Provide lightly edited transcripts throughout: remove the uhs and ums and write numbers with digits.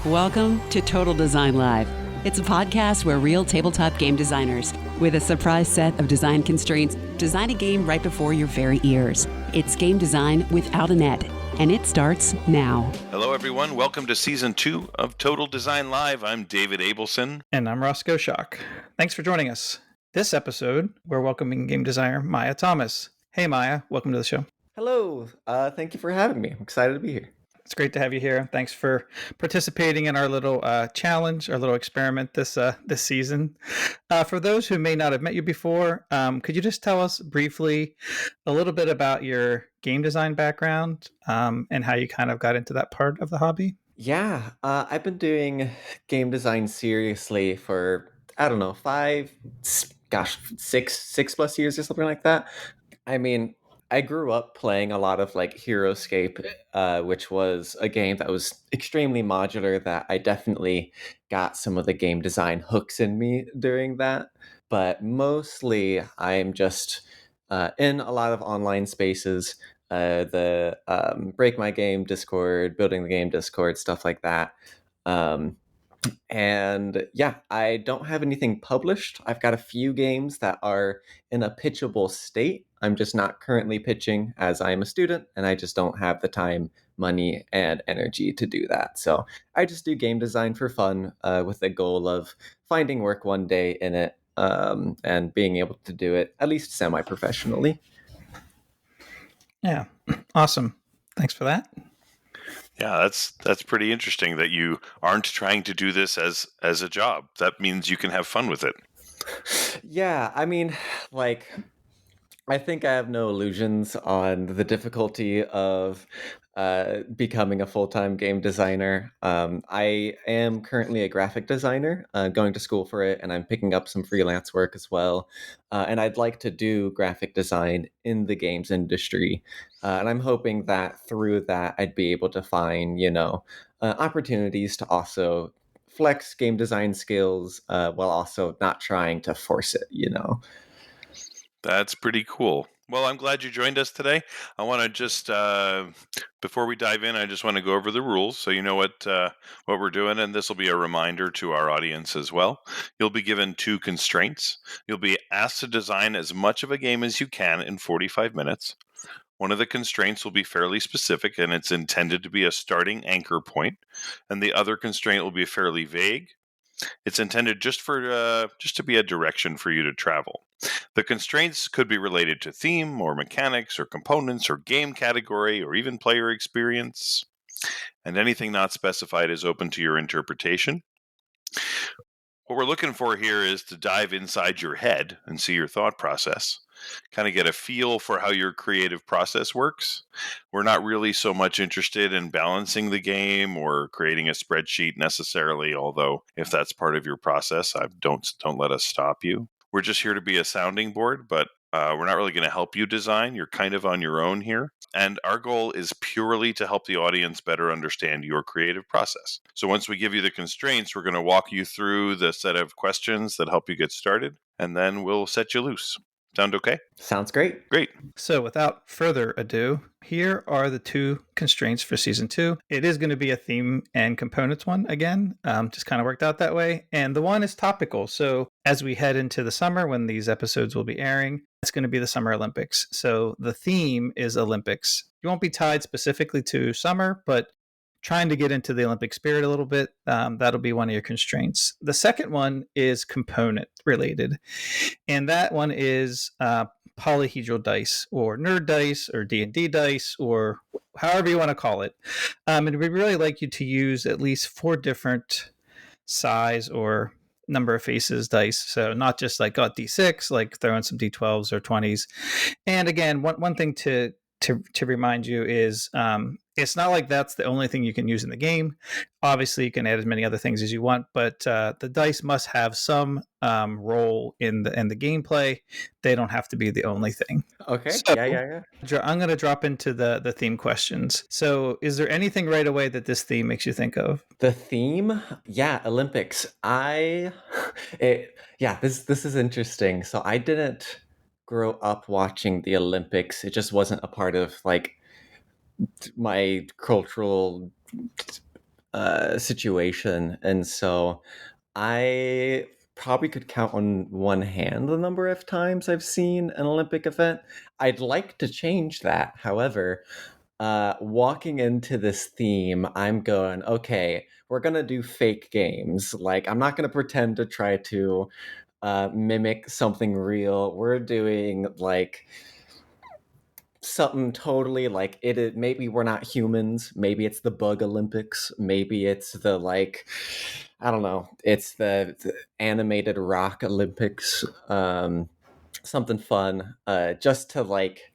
Welcome to Total Design Live. It's a podcast where real tabletop game designers, with a surprise set of design constraints, design a game right before your very ears. It's game design without a net, and it starts now. Hello, everyone. Welcome to Season 2 of Total Design Live. I'm David Abelson. And I'm Rosco Schock. Thanks for joining us. This episode, we're welcoming game designer Maia Thomas. Hey, Maia. Welcome to the show. Hello. Thank you for having me. I'm excited to be here. It's great to have you here. Thanks for participating in our little challenge, our little experiment this season. For those who may not have met you before, could you just tell us briefly a little bit about your game design background and how you kind of got into that part of the hobby? Yeah, I've been doing game design seriously for, I don't know, 6+ years or something like that. I mean, I grew up playing a lot of like HeroScape, which was a game that was extremely modular that I definitely got some of the game design hooks in me during that. But mostly I'm just in a lot of online spaces, the Break My Game Discord, Building the Game Discord, stuff like that. And yeah, I don't have anything published. I've got a few games that are in a pitchable state. I'm just not currently pitching as I'm a student and I just don't have the time, money, and energy to do that. So I just do game design for fun with the goal of finding work one day in it and being able to do it at least semi-professionally. Yeah, awesome. Thanks for that. Yeah, that's pretty interesting that you aren't trying to do this as a job. That means you can have fun with it. Yeah, I mean, like, I think I have no illusions on the difficulty of becoming a full-time game designer. I am currently a graphic designer, going to school for it, and I'm picking up some freelance work as well. And I'd like to do graphic design in the games industry. And I'm hoping that through that, I'd be able to find, opportunities to also flex game design skills while also not trying to force it, That's pretty cool. Well, I'm glad you joined us today. I want to just, before we dive in, I just want to go over the rules so you know what we're doing, and this will be a reminder to our audience as well. You'll be given 2 constraints. You'll be asked to design as much of a game as you can in 45 minutes. One of the constraints will be fairly specific, and it's intended to be a starting anchor point, and the other constraint will be fairly vague. It's intended just to be a direction for you to travel. The constraints could be related to theme or mechanics or components or game category or even player experience. And anything not specified is open to your interpretation. What we're looking for here is to dive inside your head and see your thought process. Kind of get a feel for how your creative process works. We're not really so much interested in balancing the game or creating a spreadsheet necessarily, although if that's part of your process, don't let us stop you. We're just here to be a sounding board, but we're not really going to help you design. You're kind of on your own here. And our goal is purely to help the audience better understand your creative process. So once we give you the constraints, we're going to walk you through the set of questions that help you get started, and then we'll set you loose. Sound okay? Sounds great. Great. So without further ado, here are the 2 constraints for season 2. It is going to be a theme and components one again. Just kind of worked out that way. And the one is topical. So as we head into the summer when these episodes will be airing, it's going to be the Summer Olympics. So the theme is Olympics. You won't be tied specifically to summer, but trying to get into the Olympic spirit a little bit, that'll be one of your constraints. The second one is component related. And that one is polyhedral dice or nerd dice or D&D dice or however you want to call it. And we'd really like you to use at least 4 different size or number of faces dice. So not just like D6, like throwing some D12s or 20s. And again, one thing to remind you is it's not like that's the only thing you can use in the game. Obviously, you can add as many other things as you want, but the dice must have some role in the gameplay. They don't have to be the only thing. Okay. So, Yeah. I'm going to drop into the theme questions. So is there anything right away that this theme makes you think of? The theme? Yeah, Olympics. This is interesting. So I didn't grow up watching the Olympics. It just wasn't a part of like my cultural situation. And so I probably could count on one hand the number of times I've seen an Olympic event. I'd like to change that. However, walking into this theme, I'm going, okay, we're going to do fake games. Like, I'm not going to pretend to try to mimic something real. We're doing like something totally like it. Maybe we're not humans. Maybe it's the Bug Olympics. Maybe it's the like, I don't know. It's the animated rock Olympics. Something fun. Just to like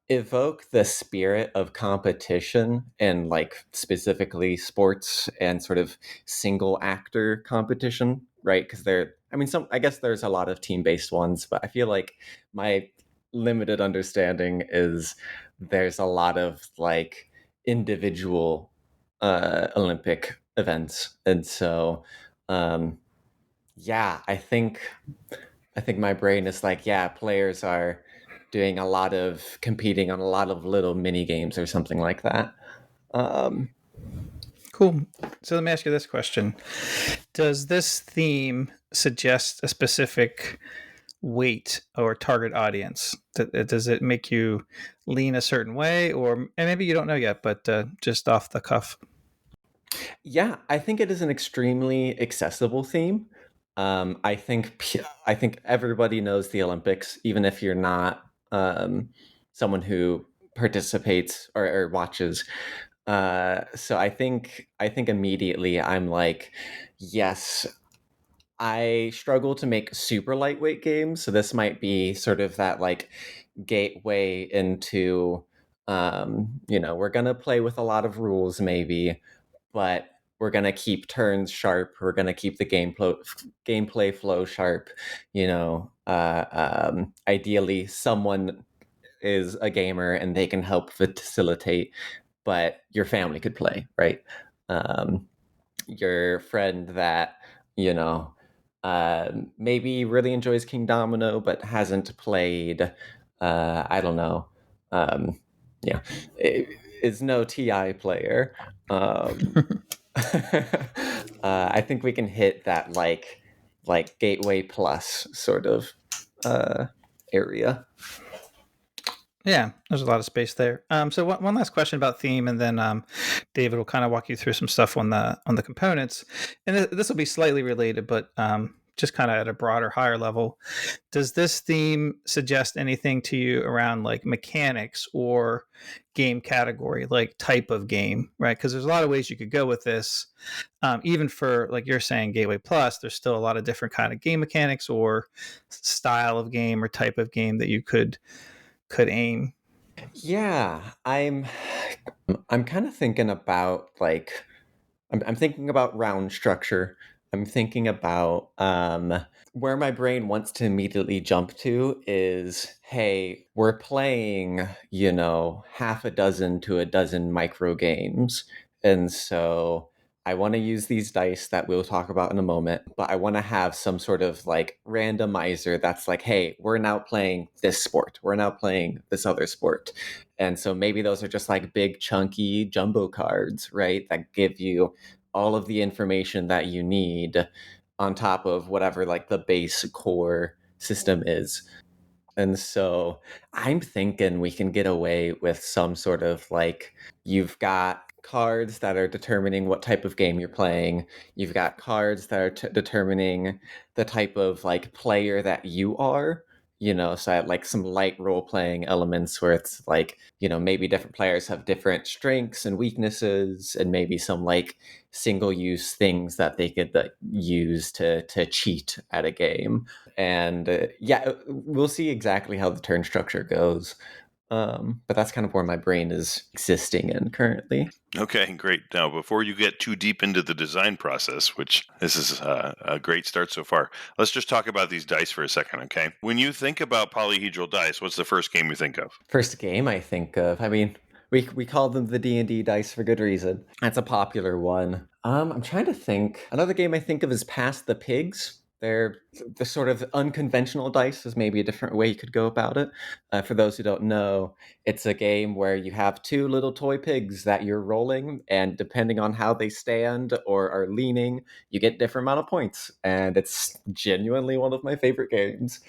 evoke the spirit of competition and like specifically sports and sort of single actor competition, right? Because I guess there's a lot of team-based ones, but I feel like my limited understanding is there's a lot of like individual Olympic events. And so yeah, I think my brain is like, yeah, players are doing a lot of competing on a lot of little mini games or something like that. Cool. So let me ask you this question. Does this theme suggest a specific weight or target audience? Does it make you lean a certain way, or and maybe you don't know yet, but just off the cuff? Yeah, I think it is an extremely accessible theme. I think everybody knows the Olympics, even if you're not someone who participates or watches. So I think immediately I'm like, yes, I struggle to make super lightweight games, so this might be sort of that like gateway into we're gonna play with a lot of rules maybe, but we're gonna keep turns sharp. We're gonna keep the gameplay flow sharp. Ideally, someone is a gamer and they can help facilitate, but your family could play, right? Um, your friend that you know maybe really enjoys King Domino but hasn't played. I don't know. Um, yeah, is no TI player. I think we can hit that like gateway plus sort of area. Yeah, there's a lot of space there. So one last question about theme, and then David will kind of walk you through some stuff on the components. And this will be slightly related, but just kind of at a broader, higher level. Does this theme suggest anything to you around like mechanics or game category, like type of game, right? Because there's a lot of ways you could go with this. Even for like you're saying, Gateway Plus, there's still a lot of different kind of game mechanics or style of game or type of game that you could aim. Yeah, I'm kind of thinking about like I'm thinking about round structure. I'm thinking about where my brain wants to immediately jump to is, hey, we're playing, half a dozen to a dozen micro games. And so I want to use these dice that we'll talk about in a moment, but I want to have some sort of like randomizer that's like, hey, we're now playing this sport. We're now playing this other sport. And so maybe those are just like big chunky jumbo cards, right? That give you all of the information that you need on top of whatever like the base core system is. And so I'm thinking we can get away with some sort of like, you've got cards that are determining what type of game you're playing. You've got cards that are determining the type of like player that you are. So I have like some light role playing elements where it's like, maybe different players have different strengths and weaknesses, and maybe some like single use things that they could use to cheat at a game. And yeah, we'll see exactly how the turn structure goes. But that's kind of where my brain is existing in currently. Okay, great. Now, before you get too deep into the design process, which this is a great start so far, let's just talk about these dice for a second, okay? When you think about polyhedral dice, what's the first game you think of? First game I think of, I mean, we call them the D&D dice for good reason. That's a popular one. I'm trying to think. Another game I think of is Pass the Pigs. They're the sort of unconventional dice is maybe a different way you could go about it. For those who don't know, it's a game where you have two little toy pigs that you're rolling, and depending on how they stand or are leaning, you get different amount of points. And it's genuinely one of my favorite games.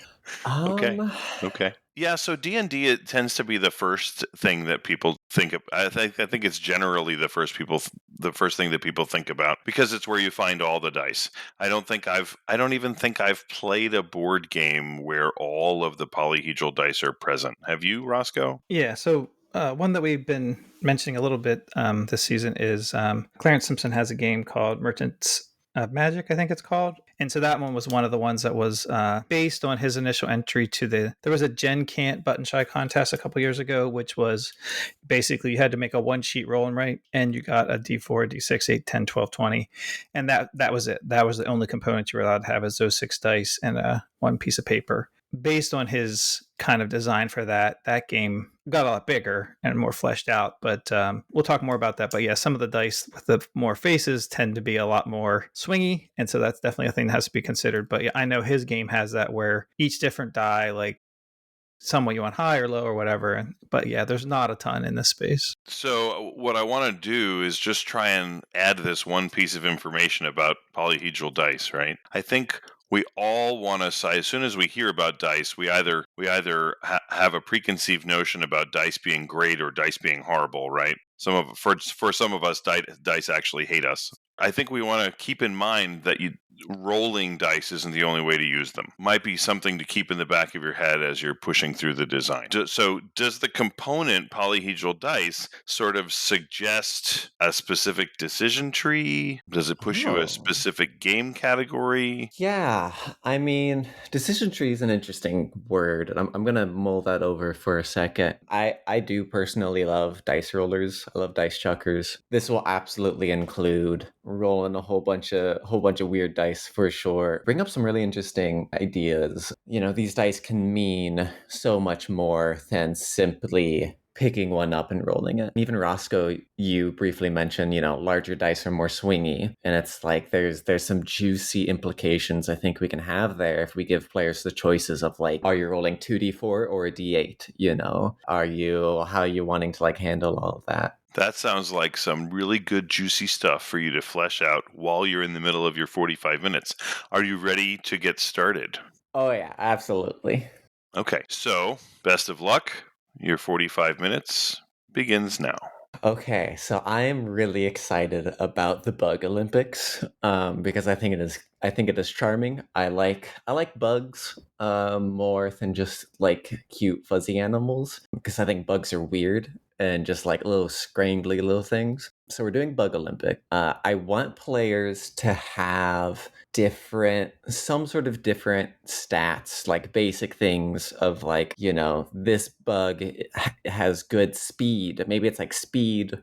Okay. Yeah, so D&D, it tends to be the first thing that people think of. I think it's generally the first thing that people think about, because it's where you find all the dice. I don't even think I've played a board game where all of the polyhedral dice are present. Have you, Roscoe? Yeah, so one that we've been mentioning a little bit this season is Clarence Simpson has a game called Merchants of Magic, I think it's called. And so that one was one of the ones that was based on his initial entry to there was a Gen Can't Button Shy contest a couple years ago, which was basically you had to make a one sheet roll and write, and you got a D4, D6, 8, 10, 12, 20. And that was it. That was the only component you were allowed to have, is those 6 dice and one piece of paper. Based on his kind of design for that game got a lot bigger and more fleshed out, but we'll talk more about that. But yeah, some of the dice with the more faces tend to be a lot more swingy, and so that's definitely a thing that has to be considered. But yeah, I know his game has that where each different die, like somewhat you want high or low or whatever. But yeah, there's not a ton in this space. So what I want to do is just try and add this one piece of information about polyhedral dice, right? I think we all want to say, as soon as we hear about dice, we either have a preconceived notion about dice being great or dice being horrible, right? For some of us, dice actually hate us. I think we want to keep in mind that rolling dice isn't the only way to use them. Might be something to keep in the back of your head as you're pushing through the design. So does the component polyhedral dice sort of suggest a specific decision tree? Does it push you a specific game category? Yeah, I mean, decision tree is an interesting word, and I'm gonna mull that over for a second. I do personally love dice rollers. I love dice chuckers. This will absolutely include rolling a whole bunch of weird dice for sure. Bring up some really interesting ideas. These dice can mean so much more than simply picking one up and rolling it. Even Roscoe, you briefly mentioned, larger dice are more swingy. And it's like there's some juicy implications I think we can have there if we give players the choices of like, are you rolling 2d4 or a d8? How are you wanting to like handle all of that? That sounds like some really good juicy stuff for you to flesh out while you're in the middle of your 45 minutes. Are you ready to get started? Oh yeah, absolutely. Okay, so best of luck. Your 45 minutes begins now. Okay, so I am really excited about the Bug Olympics because I think it is charming. I like bugs more than just like cute fuzzy animals, because I think bugs are weird and just like little scrangly little things. So we're doing Bug Olympic. I want players to have some sort of different stats, like basic things of like, this bug has good speed. Maybe it's like speed,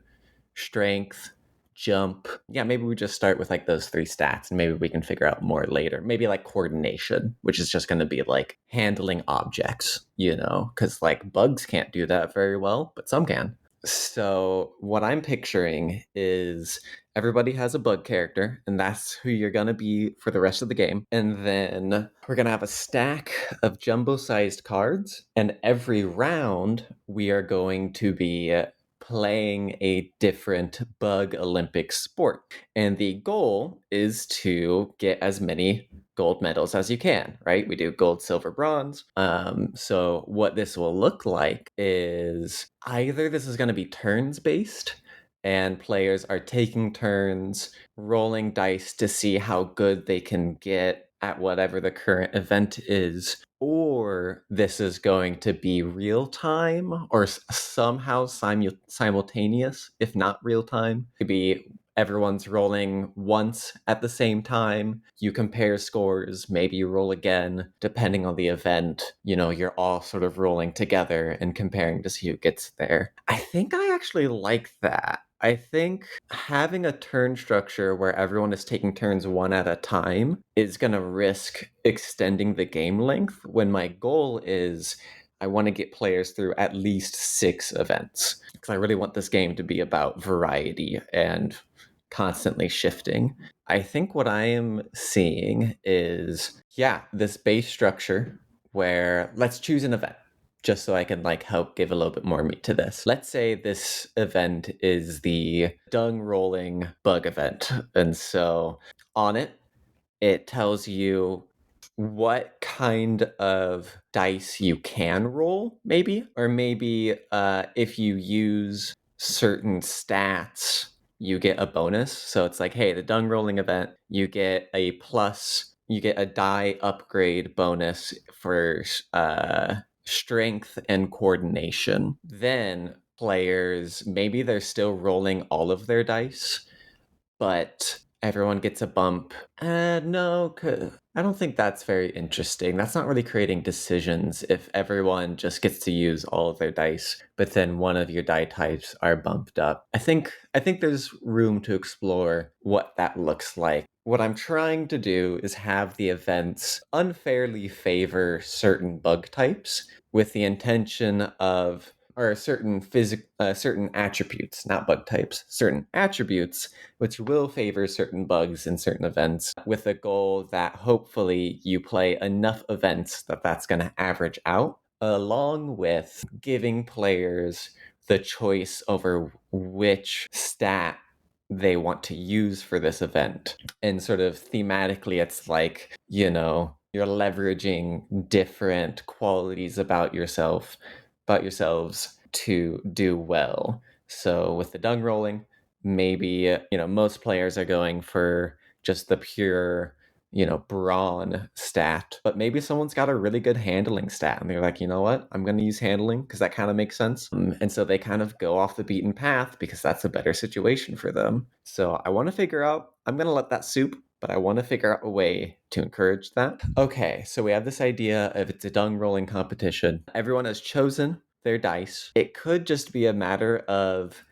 strength, jump. Yeah, maybe we just start with like those 3 stats, and maybe we can figure out more later. Maybe like coordination, which is just going to be like handling objects, because like bugs can't do that very well, but some can. So what I'm picturing is everybody has a bug character, and that's who you're going to be for the rest of the game. And then we're going to have a stack of jumbo-sized cards, and every round we are going to be playing a different Bug Olympic sport. And the goal is to get as many gold medals as you can, right? We do gold, silver, bronze. So what this will look like is either this is going to be turns based, and players are taking turns rolling dice to see how good they can get at whatever the current event is, or this is going to be real time or somehow simultaneous, if not real time. It could be everyone's rolling once at the same time. You compare scores, maybe you roll again. Depending on the event, you're all sort of rolling together and comparing to see who gets there. I think I actually like that. I think having a turn structure where everyone is taking turns one at a time is going to risk extending the game length, when my goal is I want to get players through at least 6 events, because I really want this game to be about variety and constantly shifting. I think what I am seeing is, this base structure where let's choose an event just so I can like help give a little bit more meat to this. Let's say this event is the dung rolling bug event. And so on it, it tells you what kind of dice you can roll, maybe, or maybe if you use certain stats, you get a bonus. So it's like, hey, the dung rolling event, you get a plus, you get a die upgrade bonus for strength and coordination. Then players, maybe they're still rolling all of their dice, but everyone gets a bump. No, I don't think that's very interesting. That's not really creating decisions if everyone just gets to use all of their dice, but then one of your die types are bumped up. I think there's room to explore what that looks like. What I'm trying to do is have the events unfairly favor certain bug types with the intention of, or certain certain attributes, not bug types, certain attributes which will favor certain bugs in certain events, with the goal that hopefully you play enough events that that's going to average out, along with giving players the choice over which stat they want to use for this event. And sort of thematically, it's like, you're leveraging different qualities about yourselves to do well. So with the dung rolling, maybe most players are going for just the pure brawn stat, but maybe someone's got a really good handling stat and they're like, you know what, I'm going to use handling because that kind of makes sense. And so they kind of go off the beaten path because that's a better situation for them. So I want to figure out, I'm going to let that soup, but I want to figure out a way to encourage that. Okay, so we have this idea of it's a dung rolling competition. Everyone has chosen their dice. It could just be a matter of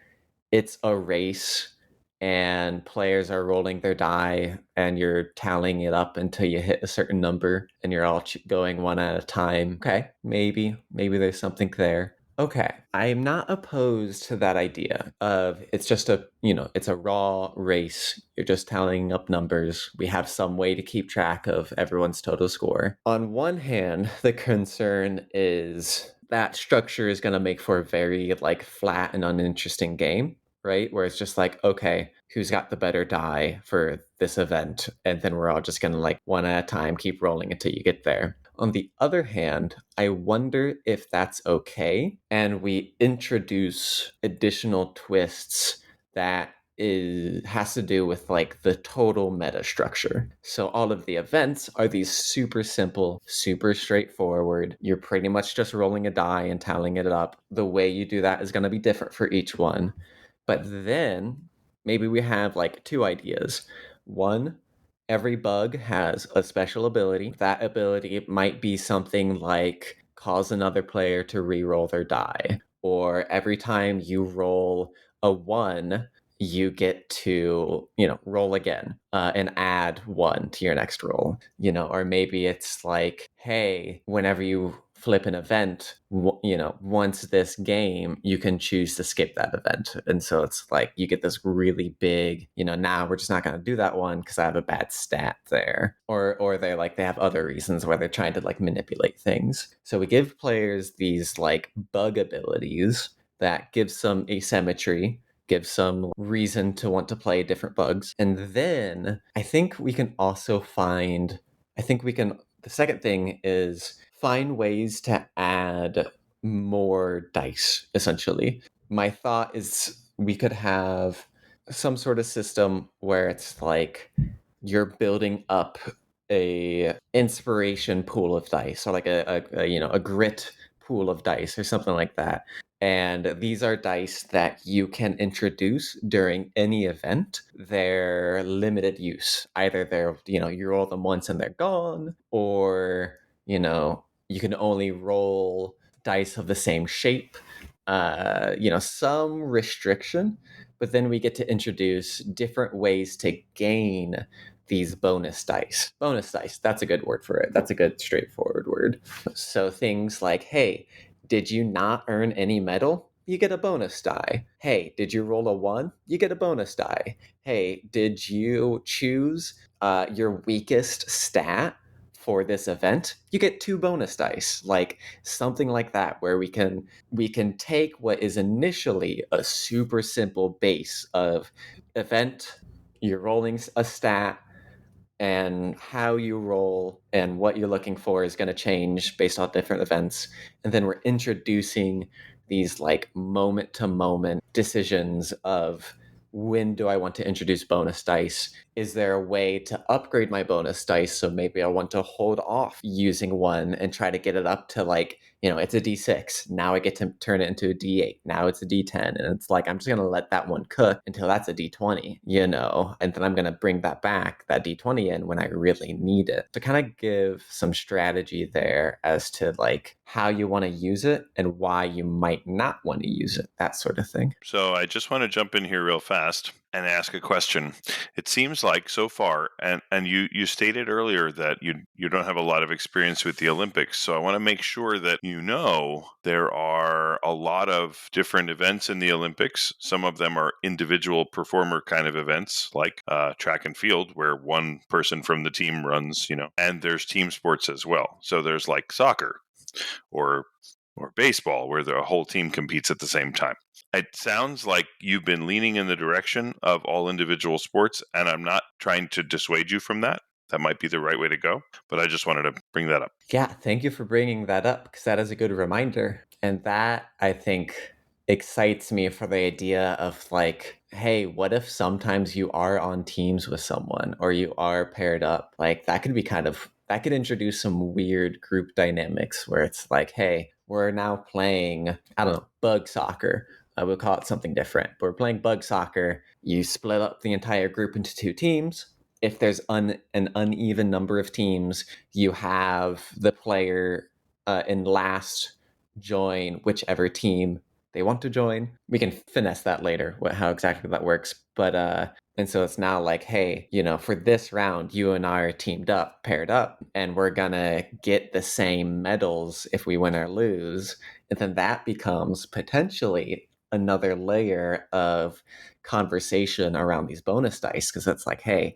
it's a race and players are rolling their die and you're tallying it up until you hit a certain number and you're all going one at a time. Okay, maybe there's something there. Okay, I'm not opposed to that idea of it's just it's a raw race. You're just tallying up numbers. We have some way to keep track of everyone's total score. On one hand, the concern is that structure is going to make for a very like flat and uninteresting game, right? Where it's just like, okay, who's got the better die for this event? And then we're all just going to like one at a time keep rolling until you get there. On the other hand, I wonder if that's okay and we introduce additional twists that has to do with like the total meta structure. So all of the events are these super simple, super straightforward. You're pretty much just rolling a die and tallying it up. The way you do that is going to be different for each one. But then maybe we have like two ideas. One, every bug has a special ability. That ability might be something like cause another player to re-roll their die, or every time you roll a 1, you get to roll again and add 1 to your next roll. Or maybe it's like, hey, whenever you flip an event, once this game, you can choose to skip that event. And so it's like you get this really big, now we're just not going to do that one because I have a bad stat there. Or they're like, they have other reasons where they're trying to like manipulate things. So we give players these like bug abilities that give some asymmetry, give some reason to want to play different bugs. And then I think we can also the second thing is find ways to add more dice, essentially. My thought is we could have some sort of system where it's like you're building up a inspiration pool of dice, or like a grit pool of dice or something like that. And these are dice that you can introduce during any event. They're limited use. Either they're, you roll them once and they're gone, or, you can only roll dice of the same shape. Some restriction, but then we get to introduce different ways to gain these bonus dice. Bonus dice, that's a good word for it. That's a good straightforward word. So things like, hey, did you not earn any medal? You get a bonus die. Hey, did you roll a 1? You get a bonus die. Hey, did you choose your weakest stat for this event? You get 2 bonus dice. Like something like that, where we can take what is initially a super simple base of event, you're rolling a stat, and how you roll and what you're looking for is going to change based on different events. And then we're introducing these like moment to moment decisions of, when do I want to introduce bonus dice? Is there a way to upgrade my bonus dice? So maybe I want to hold off using one and try to get it up to like, it's a D6. Now I get to turn it into a D8. Now it's a D10. And it's like, I'm just going to let that one cook until that's a D20, and then I'm going to bring that back, that D20 in when I really need it. To kind of give some strategy there as to like how you want to use it and why you might not want to use it, that sort of thing. So I just want to jump in here real fast and ask a question. It seems like so far, and you stated earlier that you don't have a lot of experience with the Olympics, so I want to make sure that there are a lot of different events in the Olympics. Some of them are individual performer kind of events, like track and field, where one person from the team runs, and there's team sports as well. So there's like soccer or baseball, where the whole team competes at the same time. It sounds like you've been leaning in the direction of all individual sports, and I'm not trying to dissuade you from that. That might be the right way to go, but I just wanted to bring that up. Yeah, thank you for bringing that up, because that is a good reminder. And that, I think, excites me for the idea of like, hey, what if sometimes you are on teams with someone or you are paired up? Like that could introduce some weird group dynamics where it's like, hey, we're now playing, I don't know, bug soccer. I would call it something different. But we're playing bug soccer. You split up the entire group into 2 teams. If there's an uneven number of teams, you have the player in last join whichever team they want to join. We can finesse that later, how exactly that works. But and so it's now like, hey, for this round, you and I are paired up, and we're gonna get the same medals if we win or lose. And then that becomes potentially another layer of conversation around these bonus dice, because it's like, hey,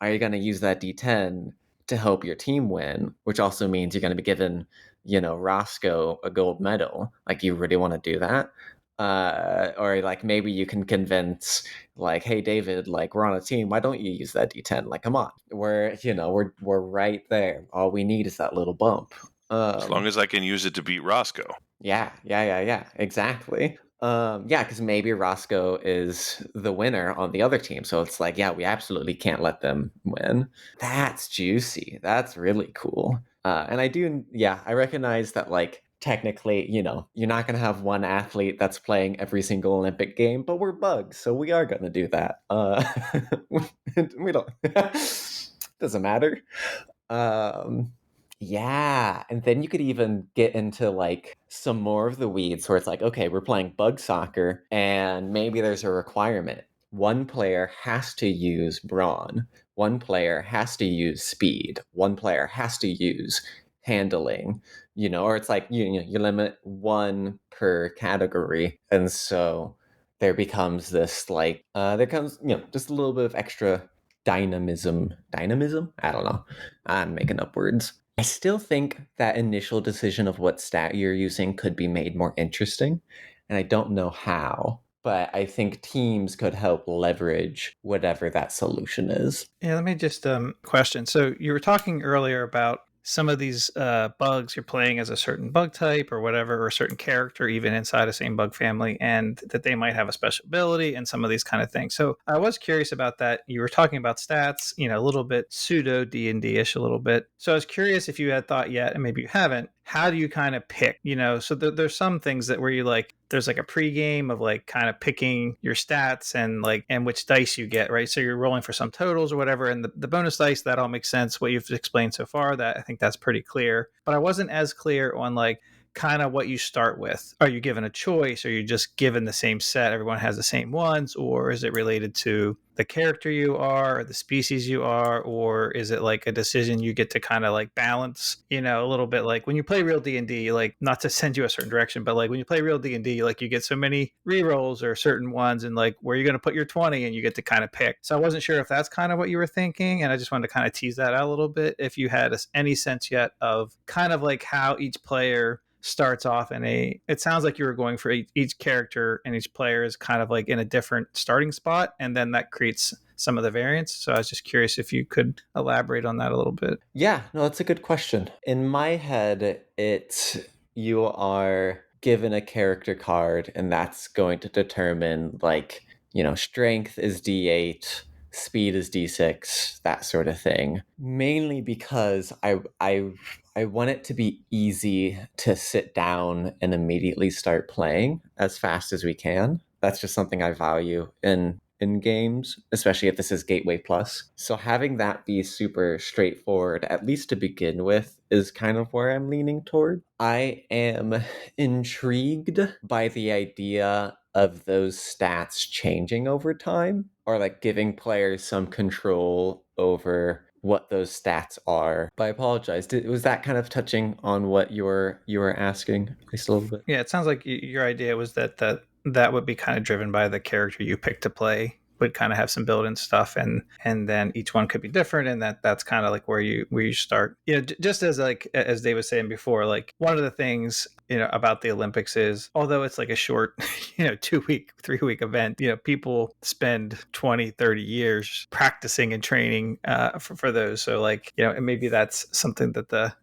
are you gonna use that D10 to help your team win? Which also means you're gonna be given, Rosco a gold medal. Like, you really want to do that? Or like maybe you can convince like, hey David, like we're on a team, why don't you use that D10? Like, come on, we're right there. All we need is that little bump. As long as I can use it to beat Rosco. Yeah, exactly. Yeah, because maybe Rosco is the winner on the other team, so it's like, yeah, we absolutely can't let them win. That's juicy. That's really cool. And I recognize that, like, technically, you're not going to have one athlete that's playing every single Olympic game, but we're bugs, so we are going to do that. We don't, doesn't matter. Yeah, and then you could even get into like some more of the weeds where it's like, okay, we're playing bug soccer, and maybe there's a requirement. One player has to use brawn. One player has to use speed. One player has to use handling, or it's like you limit one per category, and so there becomes this like there comes just a little bit of extra dynamism. Dynamism? I don't know. I'm making up words. I still think that initial decision of what stat you're using could be made more interesting, and I don't know how, but I think teams could help leverage whatever that solution is. Yeah, let me just question. So you were talking earlier about some of these bugs you're playing as a certain bug type or whatever, or a certain character even inside the same bug family, and that they might have a special ability and some of these kind of things. So I was curious about that. You were talking about stats, a little bit pseudo D&D-ish a little bit. So I was curious if you had thought yet, and maybe you haven't, how do you kind of pick, so there's some things that where you like, there's like a pregame of like kind of picking your stats and which dice you get, right? So you're rolling for some totals or whatever. And the bonus dice, that all makes sense. What you've explained so far, that I think that's pretty clear. But I wasn't as clear on like, kind of what you start with? Are you given a choice? Are you just given the same set? Everyone has the same ones, or is it related to the character you are, or the species you are, or is it like a decision you get to kind of like balance, a little bit like when you play real D&D, like not to send you a certain direction, but like when you play real D&D, like you get so many rerolls or certain ones and like where you're going to put your 20 and you get to kind of pick. So I wasn't sure if that's kind of what you were thinking. And I just wanted to kind of tease that out a little bit. If you had any sense yet of kind of like how each player starts off it sounds like you were going for each character and each player is kind of like in a different starting spot, and then that creates some of the variants. So I was just curious if you could elaborate on that a little bit. Yeah, no, that's a good question. In my head, you are given a character card, and that's going to determine like, strength is D8, speed is D6, that sort of thing. Mainly because I want it to be easy to sit down and immediately start playing as fast as we can. That's just something I value in games, especially if this is Gateway Plus. So having that be super straightforward, at least to begin with, is kind of where I'm leaning toward. I am intrigued by the idea of those stats changing over time, or like giving players some control over what those stats are. But I apologize. Was that kind of touching on what you were asking at least a little bit? Yeah, it sounds like your idea was that would be kind of driven by the character you pick to play, would kind of have some built-in stuff, and then each one could be different, and that's kind of like where you start. Just as like as Dave was saying before, like one of the things about the Olympics is, although it's like a short 2-week 3-week event, people spend 20-30 years practicing and training for those. So like and maybe that's something that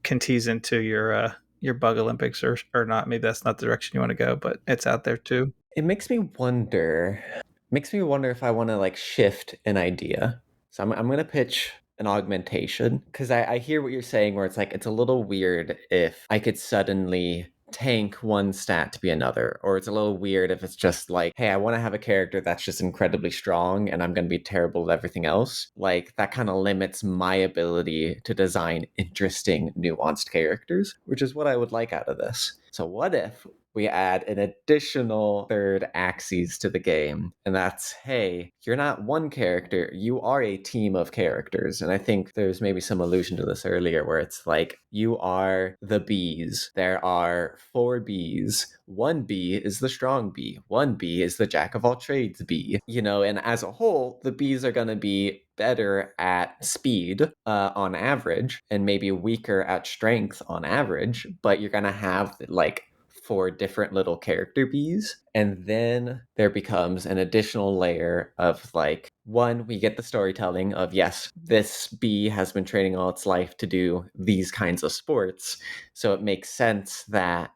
can tease into your bug Olympics or not. Maybe that's not the direction you want to go, but it's out there too. It makes me wonder if I want to like shift an idea. So I'm going to pitch an augmentation, because I hear what you're saying, where it's like it's a little weird if I could suddenly tank one stat to be another, or it's a little weird if it's just like, hey, I want to have a character that's just incredibly strong and I'm going to be terrible at everything else. Like that kind of limits my ability to design interesting, nuanced characters, which is what I would like out of this. So what if we add an additional third axis to the game, and that's, hey, you're not one character, you are a team of characters. And I think there's maybe some allusion to this earlier, where it's like, you are the bees. There are 4 bees. 1 bee is the strong bee. 1 bee is the jack of all trades bee. And as a whole, the bees are going to be better at speed on average, and maybe weaker at strength on average, but you're going to have like 4 different little character bees. And then there becomes an additional layer of like, one, we get the storytelling of, yes, this bee has been training all its life to do these kinds of sports. So it makes sense that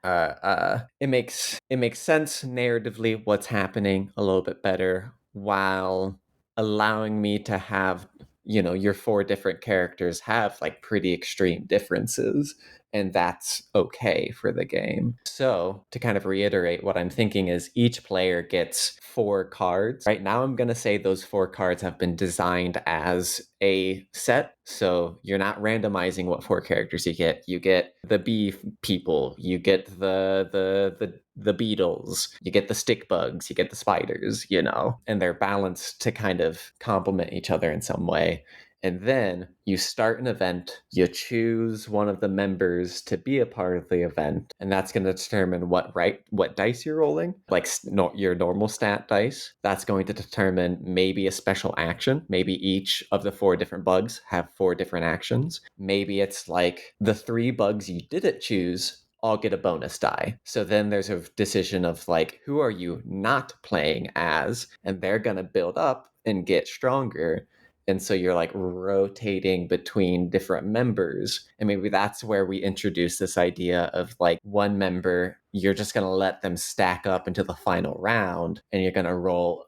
it makes sense narratively what's happening a little bit better, while allowing me to have your 4 different characters have like pretty extreme differences, and that's okay for the game. So to kind of reiterate, what I'm thinking is each player gets 4 cards. Right now I'm going to say those 4 cards have been designed as a set. So you're not randomizing what 4 characters you get. You get the bee people, you get the beetles, you get the stick bugs, you get the spiders, and they're balanced to kind of complement each other in some way. And then you start an event, you choose one of the members to be a part of the event, and that's going to determine what dice you're rolling, like your normal stat dice. That's going to determine maybe a special action. Maybe each of the 4 different bugs have 4 different actions. Maybe it's like the 3 bugs you didn't choose all get a bonus die. So then there's a decision of like, who are you not playing as? And they're going to build up and get stronger. And so you're like rotating between different members. And maybe that's where we introduce this idea of like one member, you're just going to let them stack up into the final round, and you're going to roll,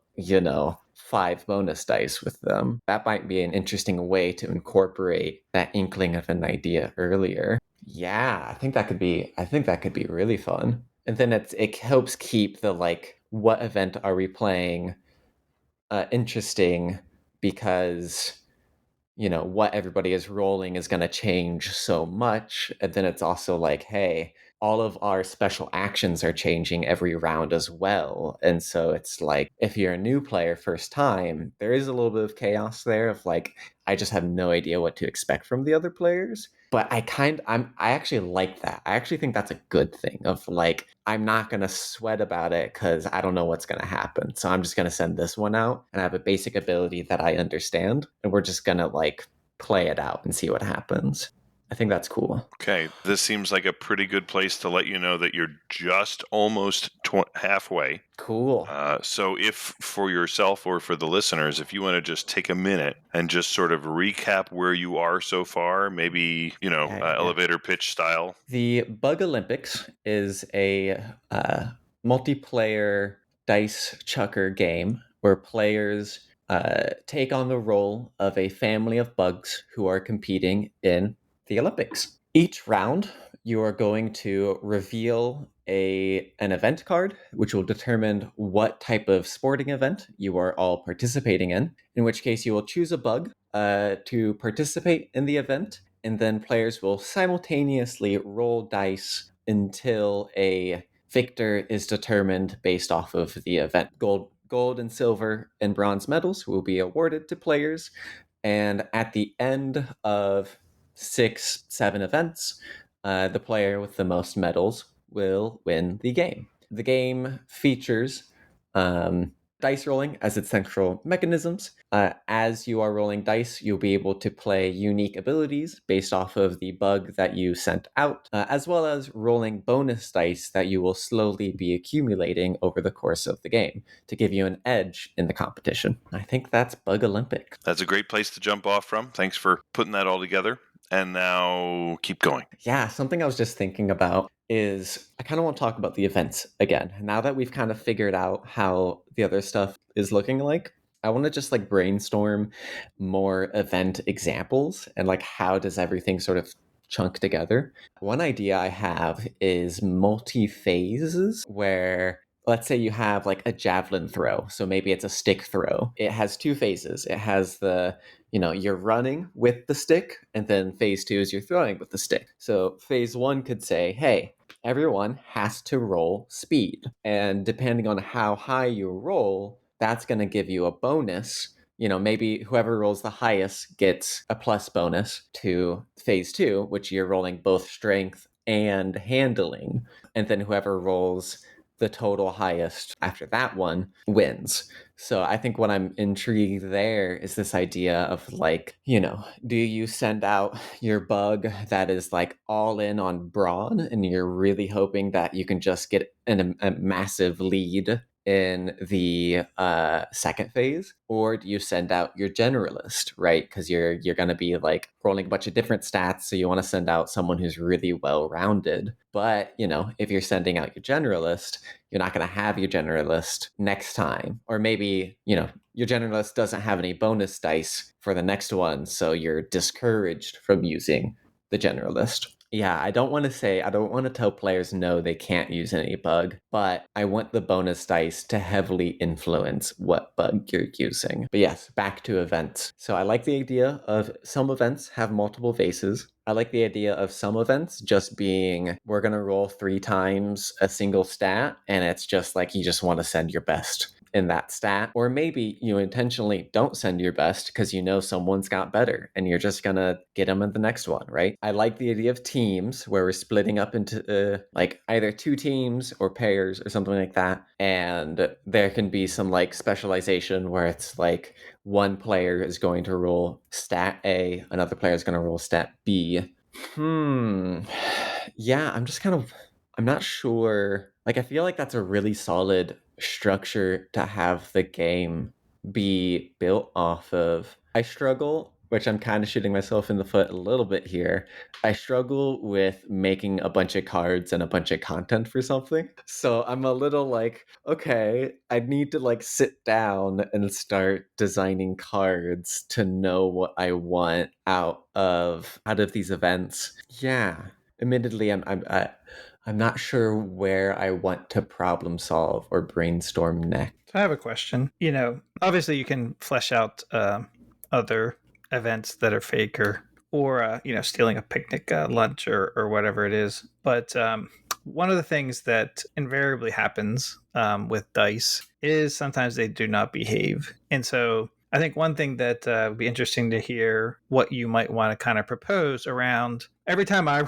5 bonus dice with them. That might be an interesting way to incorporate that inkling of an idea earlier. Yeah, I think that could be really fun. And then it helps keep the like, what event are we playing interesting, because what everybody is rolling is going to change so much. And then it's also like, hey, all of our special actions are changing every round as well. And so it's like, if you're a new player first time, there is a little bit of chaos there of like, I just have no idea what to expect from the other players. But I actually like that. I actually think that's a good thing of like, I'm not going to sweat about it because I don't know what's going to happen. So I'm just going to send this one out and I have a basic ability that I understand. And we're just going to like play it out and see what happens. I think that's cool. Okay, this seems like a pretty good place to let you know that you're just almost halfway. Cool. So if for yourself or for the listeners, if you want to just take a minute and just sort of recap where you are so far, maybe, elevator pitch style. The Bug Olympics is a multiplayer dice chucker game where players take on the role of a family of bugs who are competing in the Olympics. Each round, you are going to reveal an event card, which will determine what type of sporting event you are all participating in which case you will choose a bug to participate in the event, and then players will simultaneously roll dice until a victor is determined based off of the event. Gold and silver and bronze medals will be awarded to players, and at the end of 6-7 events, the player with the most medals will win the game. The game features dice rolling as its central mechanisms. As you are rolling dice, you'll be able to play unique abilities based off of the bug that you sent out, as well as rolling bonus dice that you will slowly be accumulating over the course of the game to give you an edge in the competition. I think that's Bug Olympic. That's a great place to jump off from. Thanks for putting that all together. And now keep going. Yeah, something I was just thinking about is I kind of want to talk about the events again. Now that we've kind of figured out how the other stuff is looking like, I want to just like brainstorm more event examples and like how does everything sort of chunk together. One idea I have is multi-phases where let's say you have like a javelin throw. So maybe it's a stick throw. It has two phases. It has you're running with the stick, and then phase 2 is you're throwing with the stick. So phase 1 could say, hey, everyone has to roll speed. And depending on how high you roll, that's going to give you a bonus. Maybe whoever rolls the highest gets a plus bonus to phase 2, which you're rolling both strength and handling. And then whoever rolls the total highest after that one wins. So I think what I'm intrigued there is this idea of like, do you send out your bug that is like all in on brawn and you're really hoping that you can just get a massive lead in the second phase, or do you send out your generalist, right? Because you're going to be like rolling a bunch of different stats, so you want to send out someone who's really well-rounded. But if you're sending out your generalist, you're not going to have your generalist next time, or maybe your generalist doesn't have any bonus dice for the next one, so you're discouraged from using the generalist. Yeah, I don't want to tell players no, they can't use any bug, but I want the bonus dice to heavily influence what bug you're using. But yes, back to events. So I like the idea of some events have multiple phases. I like the idea of some events just being, we're going to roll 3 times a single stat, and it's just like you just want to send your best in that stat. Or maybe you intentionally don't send your best because someone's got better and you're just gonna get them in the next one, right? I like the idea of teams where we're splitting up into like either 2 teams or pairs or something like that, and there can be some like specialization where it's like one player is going to roll stat A, another player is going to roll stat B. Yeah, I'm not sure. Like, I feel like that's a really solid structure to have the game be built off of. I struggle, which I'm kind of shooting myself in the foot a little bit here. I struggle with making a bunch of cards and a bunch of content for something. So I'm a little like, okay, I need to like sit down and start designing cards to know what I want out of these events. Yeah. Admittedly, I'm not sure where I want to problem solve or brainstorm next. So I have a question. Obviously you can flesh out other events that are fake or stealing a picnic lunch or whatever it is. But one of the things that invariably happens with dice is sometimes they do not behave. And so I think one thing that would be interesting to hear what you might want to kind of propose around every time I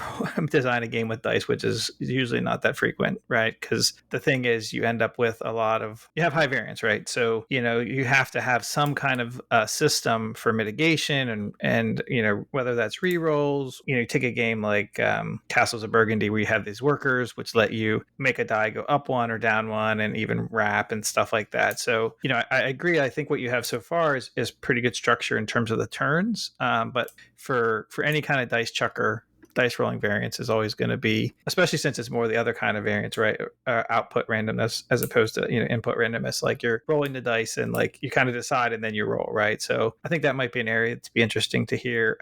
design a game with dice, which is usually not that frequent, right? Because the thing is, you end up with you have high variance, right? So, you have to have some kind of system for mitigation and, whether that's rerolls, you take a game like Castles of Burgundy, where you have these workers, which let you make a die go up one or down one and even wrap and stuff like that. So, I agree. I think what you have so far is pretty good structure in terms of the turns. But for any kind of dice chucker, dice rolling variance is always going to be, especially since it's more the other kind of variance, right? Output randomness as opposed to input randomness. Like you're rolling the dice and like you kind of decide and then you roll, right? So I think that might be an area to be interesting to hear.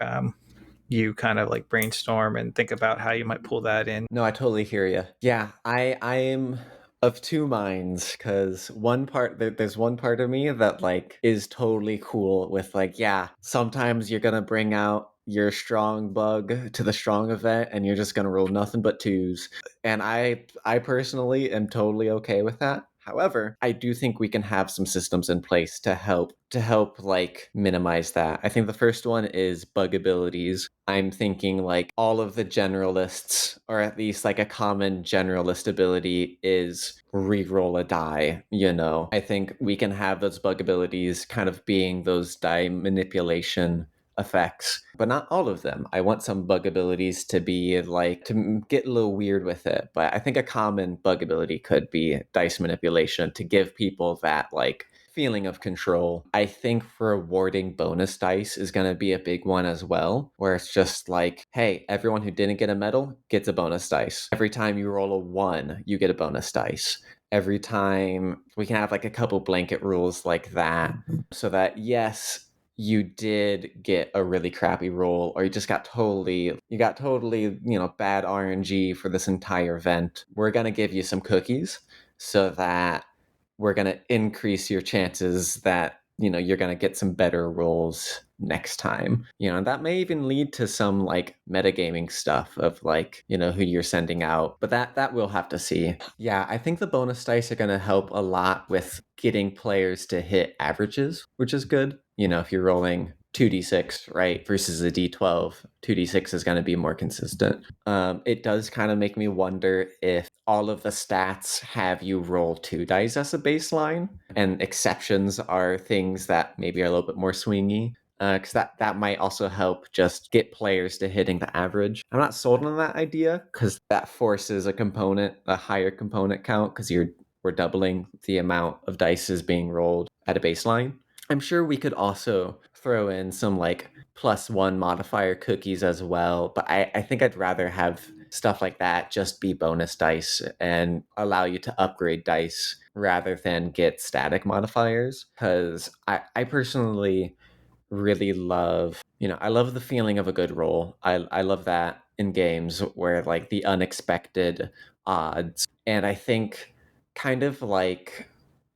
You kind of like brainstorm and think about how you might pull that in. No, I totally hear you. Yeah, I am of two minds, because there's one part of me that like is totally cool with like, yeah, sometimes you're gonna bring out your strong bug to the strong event and you're just gonna roll nothing but twos. And I personally am totally okay with that. However, I do think we can have some systems in place to help like minimize that. I think the first one is bug abilities. I'm thinking like all of the generalists, or at least like a common generalist ability is reroll a die, I think we can have those bug abilities kind of being those die manipulation effects, but not all of them. I want some bug abilities to be like, to get a little weird with it, but I think a common bug ability could be dice manipulation to give people that like feeling of control. I think rewarding bonus dice is going to be a big one as well, where it's just like, hey, everyone who didn't get a medal gets a bonus dice. Every time you roll a 1, you get a bonus dice. Every time we can have like a couple blanket rules like that, so that yes, you did get a really crappy roll, or you got totally, bad RNG for this entire event. We're going to give you some cookies so that we're going to increase your chances that, you're going to get some better rolls next time. And that may even lead to some like metagaming stuff of like, who you're sending out. But that we'll have to see. Yeah, I think the bonus dice are going to help a lot with getting players to hit averages, which is good. If you're rolling 2d6, right, versus a d12, 2d6 is going to be more consistent. It does kind of make me wonder if all of the stats have you roll 2 dice as a baseline, and exceptions are things that maybe are a little bit more swingy. Because that might also help just get players to hitting the average. I'm not sold on that idea, because that forces a higher component count, because we're doubling the amount of dice being rolled at a baseline. I'm sure we could also throw in some like +1 modifier cookies as well, but I think I'd rather have stuff like that just be bonus dice and allow you to upgrade dice rather than get static modifiers, because I personally really love, I love the feeling of a good roll. I love that in games where like the unexpected odds. And I think kind of like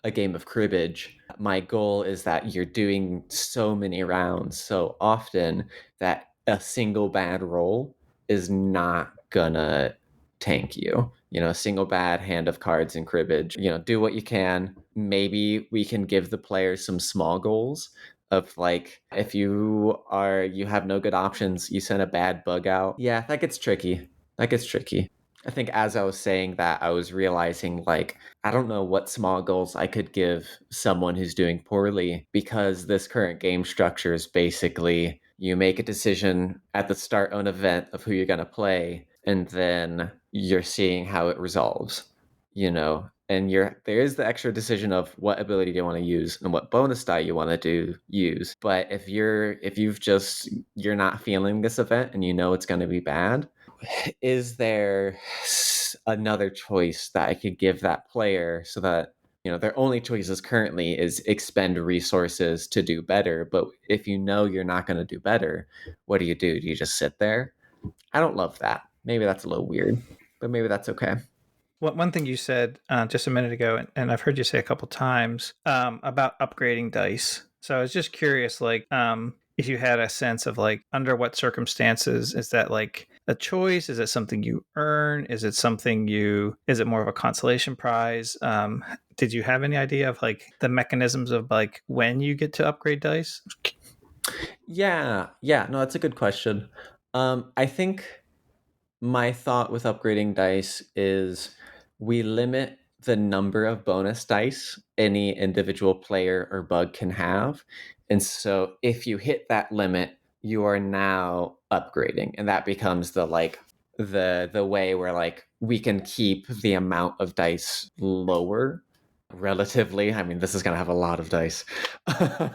a game of cribbage, my goal is that you're doing so many rounds so often that a single bad roll is not gonna tank you. A single bad hand of cards in cribbage. Do what you can. Maybe we can give the players some small goals of like, if you have no good options, you send a bad bug out. Yeah, that gets tricky. I think as I was saying that, I was realizing like, I don't know what small goals I could give someone who's doing poorly, because this current game structure is basically you make a decision at the start of an event of who you're going to play, and then you're seeing how it resolves, and there is the extra decision of what ability do you want to use and what bonus die you want to use. But if you're not feeling this event and it's going to be bad, is there another choice that I could give that player so that their only choices currently is expend resources to do better? But if you're not going to do better, what do? Do you just sit there? I don't love that. Maybe that's a little weird, but maybe that's okay. One thing you said just a minute ago, and I've heard you say a couple times about upgrading dice. So I was just curious, like, if you had a sense of like under what circumstances is that like a choice? Is it something you earn? Is it more of a consolation prize? Did you have any idea of like the mechanisms of like when you get to upgrade dice? Yeah, no, that's a good question. I think my thought with upgrading dice is we limit the number of bonus dice any individual player or bug can have. And so if you hit that limit, you are now upgrading. And that becomes the way where like we can keep the amount of dice lower relatively. I mean, this is going to have a lot of dice.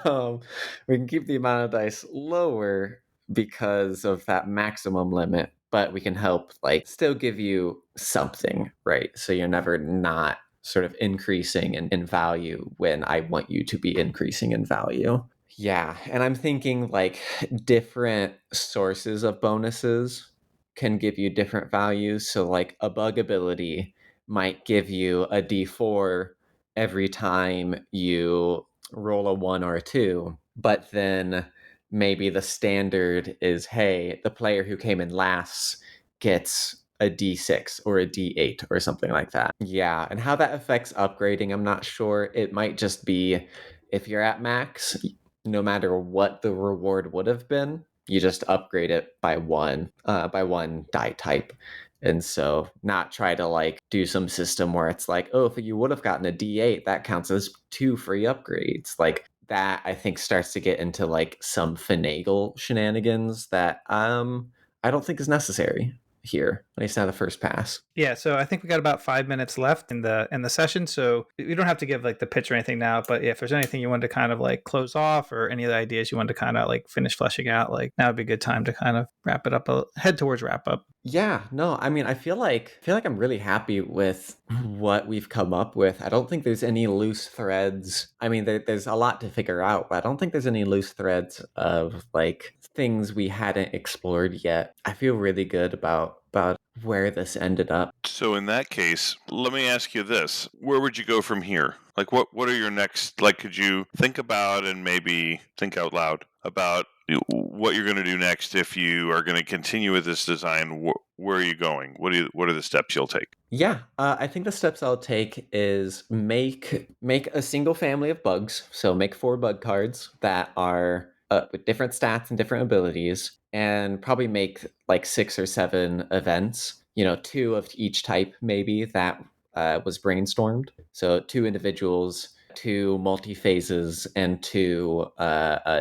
um, we can keep the amount of dice lower because of that maximum limit, but we can help like still give you something, right? So you're never not sort of increasing in value when I want you to be increasing in value. Yeah, and I'm thinking like different sources of bonuses can give you different values. So like a bug ability might give you a D4 every time you roll a 1 or a 2, but then maybe the standard is, hey, the player who came in last gets a D6 or a D8 or something like that. Yeah, and how that affects upgrading, I'm not sure. It might just be if you're at max, no matter what the reward would have been, you just upgrade it by one die type. And so not try to like do some system where it's like, oh, if you would have gotten a D8, that counts as 2 free upgrades. Like that I think starts to get into like some finagle shenanigans that I don't think is necessary here, at least not the first pass. Yeah, so I think we got about 5 minutes left in the session, so we don't have to give like the pitch or anything now. But if there's anything you wanted to kind of like close off, or any of the ideas you wanted to kind of like finish fleshing out, like now would be a good time to kind of wrap it up, head towards wrap up. Yeah, no, I mean, I feel like I'm really happy with what we've come up with. I don't think there's any loose threads. I mean, there's a lot to figure out, but I don't think there's any loose threads of like things we hadn't explored yet. I feel really good about where this ended up. So in that case, let me ask you this. Where would you go from here? Like what are your next, like could you think about and maybe think out loud about what you're going to do next if you are going to continue with this design? Where are you going? What are the steps you'll take? Yeah, I think the steps I'll take is make a single family of bugs. So make 4 bug cards that are with different stats and different abilities, and probably make like 6 or 7 events. 2 of each type maybe that was brainstormed. So 2 individuals, 2 multi phases, and 2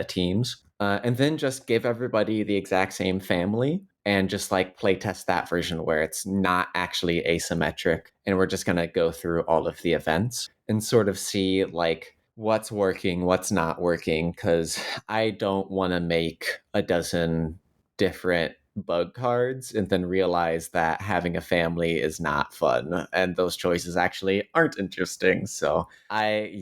teams. And then just give everybody the exact same family and just like play test that version where it's not actually asymmetric. And we're just going to go through all of the events and sort of see like what's working, what's not working. Cause I don't want to make a dozen different bug cards and then realize that having a family is not fun and those choices actually aren't interesting. So I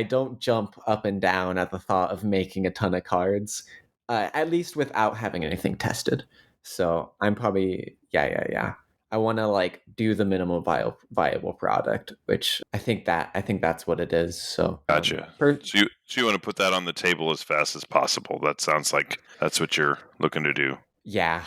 don't jump up and down at the thought of making a ton of cards, at least without having anything tested. So I'm probably yeah. I want to like do the minimum viable product, which I think that's what it is. So Gotcha. So you want to put that on the table as fast as possible. That sounds like that's what you're looking to do. Yeah.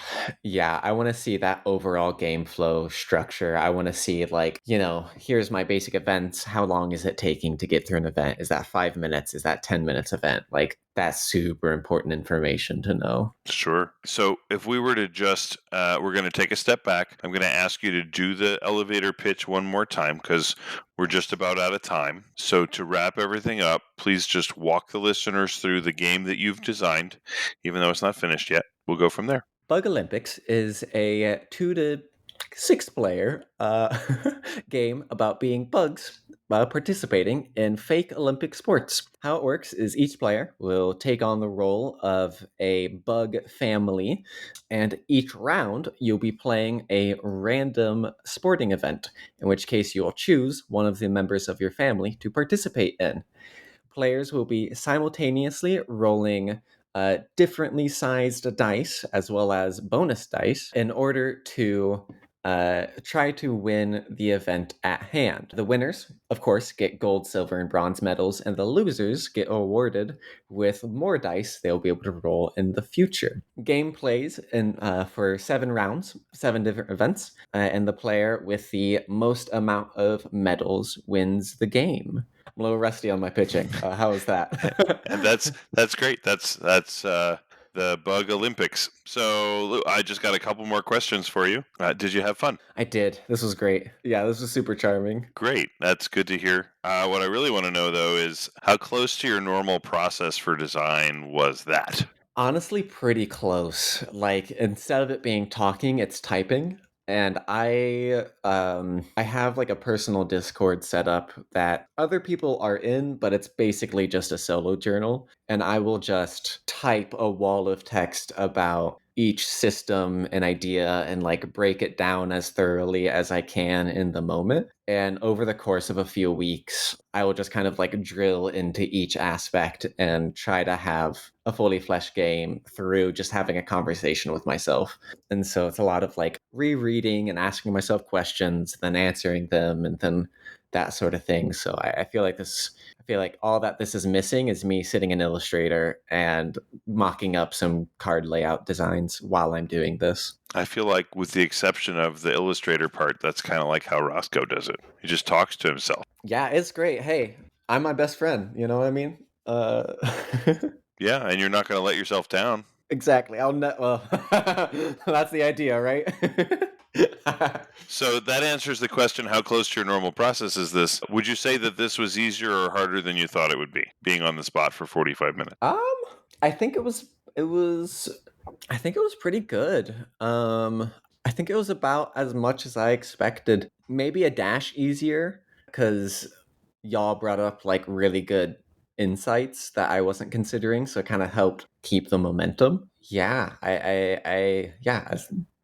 I want to see that overall game flow structure. I want to see like, here's my basic events. How long is it taking to get through an event? Is that 5 minutes? Is that 10 minutes event? Like that's super important information to know. Sure. So if we were to just, we're going to take a step back. I'm going to ask you to do the elevator pitch one more time because we're just about out of time. So to wrap everything up, please just walk the listeners through the game that you've designed, even though it's not finished yet. We'll go from there. Bug Olympics is a 2 to 6 player game about being bugs participating in fake Olympic sports. How it works is each player will take on the role of a bug family, and each round you'll be playing a random sporting event, in which case you'll choose one of the members of your family to participate in. Players will be simultaneously rolling differently sized dice as well as bonus dice in order to try to win the event at hand. The winners, of course, get gold, silver, and bronze medals, and the losers get awarded with more dice they'll be able to roll in the future. Game plays for 7 rounds, 7 different events, and the player with the most amount of medals wins the game. I'm a little rusty on my pitching. How was that? And that's great. That's the Bug Olympics. So I just got a couple more questions for you. Did you have fun? I did. This was great. Yeah, this was super charming. Great. That's good to hear. What I really want to know, though, is how close to your normal process for design was that? Honestly, pretty close. Like, instead of it being talking, it's typing. And I have like a personal Discord set up that other people are in, but it's basically just a solo journal. And I will just type a wall of text about each system and idea and like break it down as thoroughly as I can in the moment. And over the course of a few weeks, I will just kind of like drill into each aspect and try to have a fully fleshed game through just having a conversation with myself. And so it's a lot of like rereading and asking myself questions, then answering them, and then that sort of thing. So I feel like all that this is missing is me sitting in Illustrator and mocking up some card layout designs while I'm doing this. I feel like, with the exception of the Illustrator part, that's kind of like how Rosco does it. He just talks to himself. Yeah, it's great. Hey, I'm my best friend. You know what I mean? Yeah, and you're not going to let yourself down. Exactly. Well, that's the idea, right? So that answers the question, how close to your normal process is this? Would you say that this was easier or harder than you thought it would be, being on the spot for 45 minutes? I think it was pretty good. I think it was about as much as I expected. Maybe a dash easier, because y'all brought up like really good insights that I wasn't considering, so it kind of helped keep the momentum. Yeah,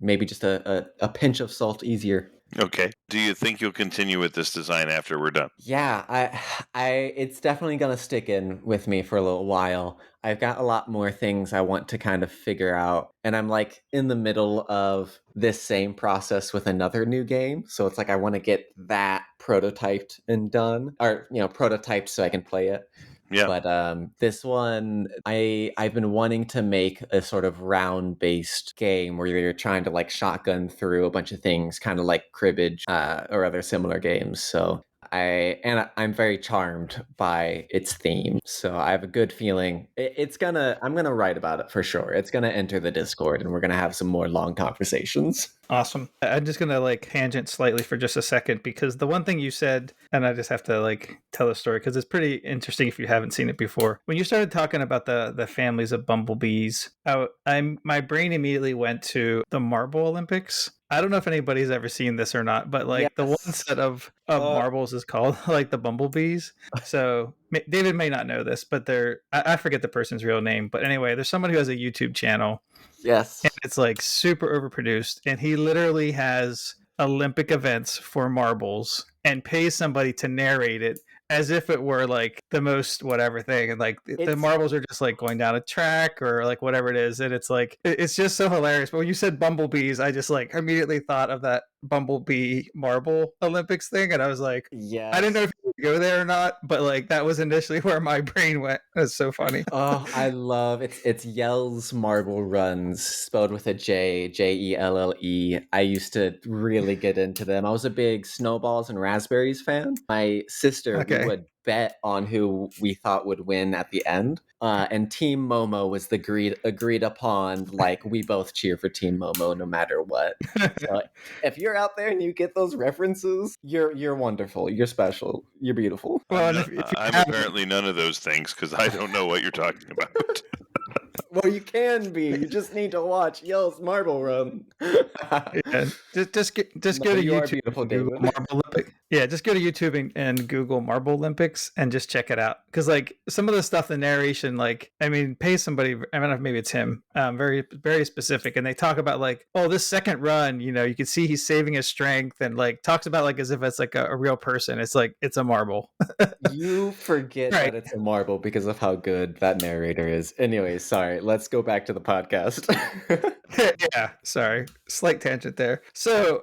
maybe just a pinch of salt easier. Okay. Do you think you'll continue with this design after we're done? Yeah, it's definitely gonna stick in with me for a little while. I've got a lot more things I want to kind of figure out, and I'm like in the middle of this same process with another new game. So it's like I want to get that prototyped and done, or prototyped so I can play it. Yeah. But this one, I've been wanting to make a sort of round-based game where you're trying to like shotgun through a bunch of things, kind of like cribbage or other similar games. So I'm very charmed by its theme. So I have a good feeling I'm gonna write about it for sure. It's gonna enter the Discord, and we're gonna have some more long conversations. Awesome. I'm just going to like tangent slightly for just a second, because the one thing you said, and I just have to like tell the story because it's pretty interesting if you haven't seen it before. When you started talking about the families of bumblebees, my brain immediately went to the Marble Olympics. I don't know if anybody's ever seen this or not, but like the one set of marbles is called like the bumblebees. So David may not know this, but I forget the person's real name. But anyway, there's someone who has a YouTube channel. Yes. And it's like super overproduced. And he literally has Olympic events for marbles and pays somebody to narrate it as if it were like the most whatever thing. And like the marbles are just like going down a track or like whatever it is. And it's like, it's just so hilarious. But when you said bumblebees, I just like immediately thought of that Bumblebee Marble Olympics thing. And I was like, yeah, I didn't know if you could go there or not, but like that was initially where my brain went. It's so funny. Oh, I love it's Yell's Marble Runs, spelled with a J, Jelle. I used to really get into them. I was a big Snowballs and Raspberries fan. My sister would bet on who we thought would win at the end. And Team Momo was the agreed upon, like, we both cheer for Team Momo no matter what. So if you're out there and you get those references, you're wonderful. You're special. You're beautiful. Well, I'm apparently none of those things because I don't know what you're talking about. Well, you can be. You just need to watch Yell's Marble Run. Yeah, just go to YouTube. Marble Olympics. Yeah, just go to YouTube and Google Marble Olympics and just check it out. Because like some of the stuff, the narration, like pay somebody. I don't know if maybe it's him. Very very specific, and they talk about like, oh, this second run, you can see he's saving his strength, and like talks about like as if it's like a real person. It's like it's a marble. You forget that it's a marble because of how good that narrator is. Anyways, sorry. Let's go back to the podcast. Yeah, sorry, slight tangent there. So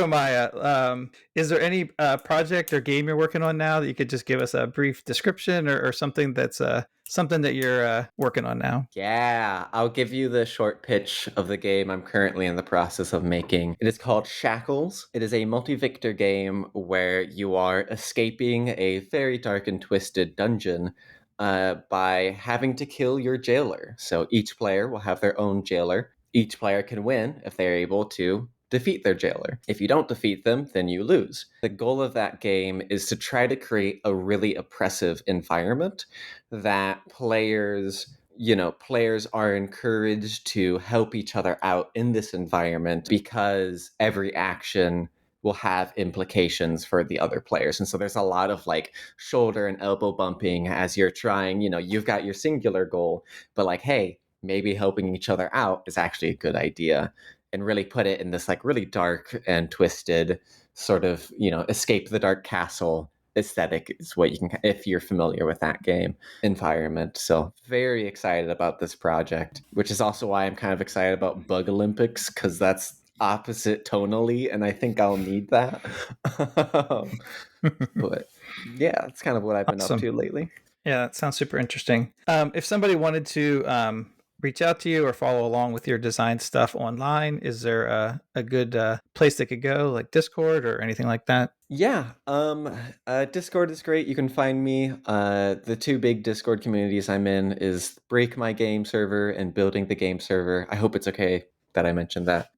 Maya, is there any project or game you're working on now that you could just give us a brief description, or something that's something that you're working on now? Yeah, I'll give you the short pitch of the game I'm currently in the process of making. It is called Shackles. It is a multi-victor game where you are escaping a very dark and twisted dungeon by having to kill your jailer. So each player will have their own jailer. Each player can win if they're able to defeat their jailer. If you don't defeat them, then you lose. The goal of that game is to try to create a really oppressive environment that players are encouraged to help each other out in this environment because every action will have implications for the other players. And so there's a lot of like shoulder and elbow bumping as you're trying, you've got your singular goal, but like, hey, maybe helping each other out is actually a good idea, and really put it in this like really dark and twisted sort of, escape the dark castle aesthetic is what you can, if you're familiar with that game environment. So very excited about this project, which is also why I'm kind of excited about Bug Olympics, because that's opposite tonally, and I think I'll need that. But yeah, that's kind of what I've been up to lately. Yeah, that sounds super interesting. If somebody wanted to reach out to you or follow along with your design stuff online, is there a good place they could go, like Discord or anything like that? Yeah, Discord is great. You can find me. The two big Discord communities I'm in is Break My Game server and Building the Game server. I hope it's okay that I mentioned that.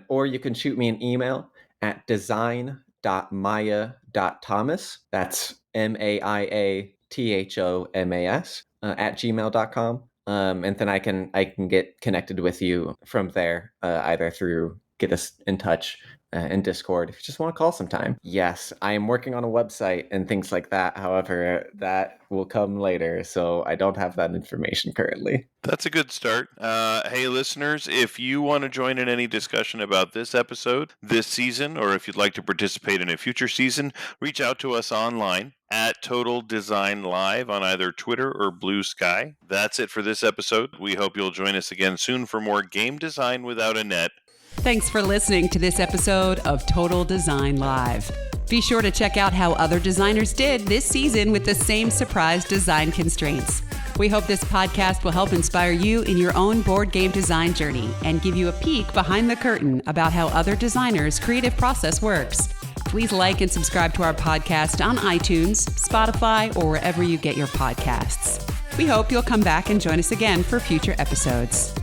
Or you can shoot me an email at design.maya.thomas. That's MAIATHOMAS at gmail.com. And then I can get connected with you from there, either through get us in touch in Discord if you just want to call sometime. Yes, I am working on a website and things like that. However, that will come later, so I don't have that information currently. That's a good start. Hey, listeners, if you want to join in any discussion about this episode, this season, or if you'd like to participate in a future season, reach out to us online at Total Design Live on either Twitter or Blue Sky. That's it for this episode. We hope you'll join us again soon for more game design without a net. Thanks for listening to this episode of Total Design Live. Be sure to check out how other designers did this season with the same surprise design constraints. We hope this podcast will help inspire you in your own board game design journey and give you a peek behind the curtain about how other designers' creative process works. Please like and subscribe to our podcast on iTunes, Spotify, or wherever you get your podcasts. We hope you'll come back and join us again for future episodes.